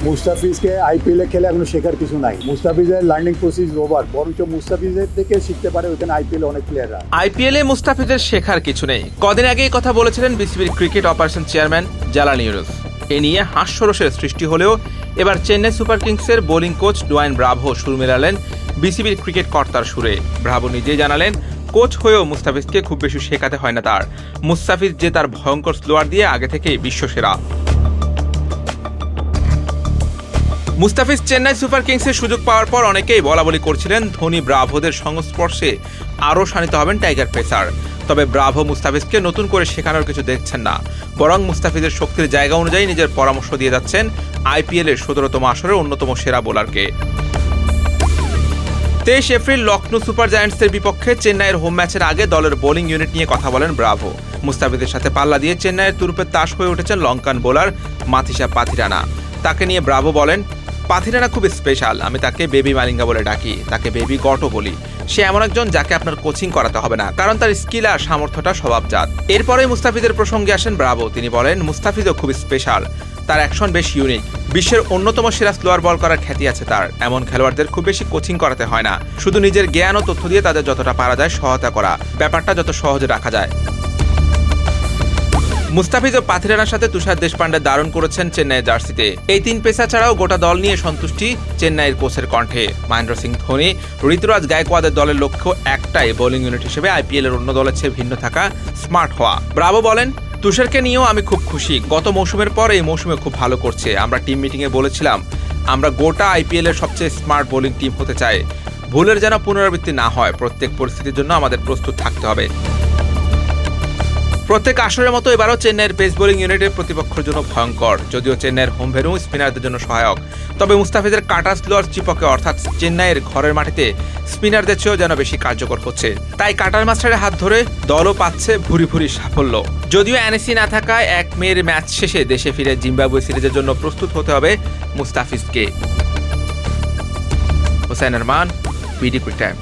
মুস্তাফিজকে আইপিএলে খেলে এখনো শেখার কিছু নাই। মুস্তাফিজের লার্নিং প্রসেস ওভার, বরঞ্চ মুস্তাফিজের থেকে শিখতে পারে ওখানে আইপিএলে অনেক প্লেয়াররা। আইপিএলে মুস্তাফিজের শেখার কিছু নেই, কদিন আগেই কথা বলেছিলেন বিসিবির cricket operation chairman Jalal Yunus. এ নিয়ে হাস্যরসের সৃষ্টি হলেও এবার চেন্নাই সুপার কিংসের বোলিং কোচ ডোয়াইন ব্রাভো সুর মেলালেন বিসিবির ক্রিকেট কর্তার সুরে। ব্রাভো নিজেই জানালেন, কোচ হয়েও মুস্তাফিজকে খুব বেশি শেখাতে হয় না তার। মুস্তাফিজ যে তার ভয়ঙ্কর স্লোয়ার দিয়ে আগে থেকেই বিশ্বসেরা। মুস্তাফিজ চেন্নাই সুপার কিংসের সুযোগ পাওয়ার পর অনেকেই বলাবলি করছিলেন ধোনি ব্রাভোদের সংস্পর্শে আরও শানিত হবেন টাইগার পেসার। তবে ব্রাভো মুস্তাফিজকে নতুন করে শেখানোর কিছু দেখছেন না, বরং মুস্তাফিজের শক্তির জায়গা অনুযায়ী নিজের পরামর্শ দিয়ে যাচ্ছেন আইপিএলের 17তম আসরের অন্যতম সেরা বোলারকে। 23 এপ্রিল লখনৌ সুপার জায়ান্টসের বিপক্ষে চেন্নাইয়ের হোম ম্যাচের আগে দলের বোলিং ইউনিট নিয়ে কথা বলেন ব্রাভো। মুস্তাফিজের সাথে পাল্লা দিয়ে চেন্নাইয়ের তুরুপের তাস হয়ে উঠেছেন লঙ্কান বোলার মাথিসা পাথিরানা। তাকে নিয়ে ব্রাভো বলেন, পাথিরানা খুব স্পেশাল, আমি তাকে বেবি মালিঙ্গা বলে ডাকি, তাকে বেবি গটও বলি। সে এমন একজন যাকে আপনার কোচিং করাতে হবে না, কারণ তার স্কিল আর সামর্থ্যটা স্বভাবজাত। এরপরেই মুস্তাফিজের প্রসঙ্গে আসেন ব্রাভো। তিনি বলেন, মুস্তাফিজও খুব স্পেশাল, তার অ্যাকশন বেশ ইউনিক, বিশ্বের অন্যতম সেরা স্লোয়ার বল করার খ্যাতি আছে তার। এমন খেলোয়াড়দের খুব বেশি কোচিং করাতে হয় না, শুধু নিজের জ্ঞান ও তথ্য দিয়ে তাদের যতটা পারা যায় সহায়তা করা, ব্যাপারটা যত সহজে রাখা যায়। মুস্তাফিজ ও পাথিরানার সাথে তুষার দেশপান্ডে দারুণ করেছেন চেন্নাইয়ের জার্সিতে। এই তিন পেসার ছাড়াও গোটা দল নিয়ে সন্তুষ্টি চেন্নাইয়ের কোচের কণ্ঠে। মহেন্দ্র সিং ধোনি, ঋতুরাজ গায়কোয়াদের দলের লক্ষ্য একটাই, বোলিং ইউনিট হিসেবে আইপিএলের অন্য দলের চেয়ে ভিন্ন থাকা, স্মার্ট হওয়া। ব্রাভো বলেন, তুষারকে নিয়েও আমি খুব খুশি, গত মৌসুমের পর এই মৌসুমে খুব ভালো করছে। আমরা টিম মিটিংয়ে বলেছিলাম আমরা গোটা আইপিএলের সবচেয়ে স্মার্ট বোলিং টিম হতে চাই, ভুলের যেন পুনরাবৃত্তি না হয়, প্রত্যেক পরিস্থিতির জন্য আমাদের প্রস্তুত থাকতে হবে। প্রত্যেক আসরের মতো এবারও চেন্নাইয়ের পেস বোলিং ইউনিটের প্রতিপক্ষের জন্য ভয়ঙ্কর। যদিও চেন্নাইয়ের হোম ভেন্যু স্পিনারদের জন্য সহায়ক, তবে মুস্তাফিজের কাটা স্লোয়ার চিপকে অর্থাৎ চেন্নাইয়ের ঘরের মাটিতে স্পিনারদের চেয়েও যেন বেশি কার্যকর হচ্ছে। তাই কাটার মাস্টারের হাত ধরে দলও পাচ্ছে ভুরি ভুরি সাফল্য। যদিও এনএসি না থাকায় 1 মের ম্যাচ শেষে দেশে ফিরে জিম্বাবুয়ে সিরিজের জন্য প্রস্তুত হতে হবে মুস্তাফিজকে। Hossain Arman, BD Cric time.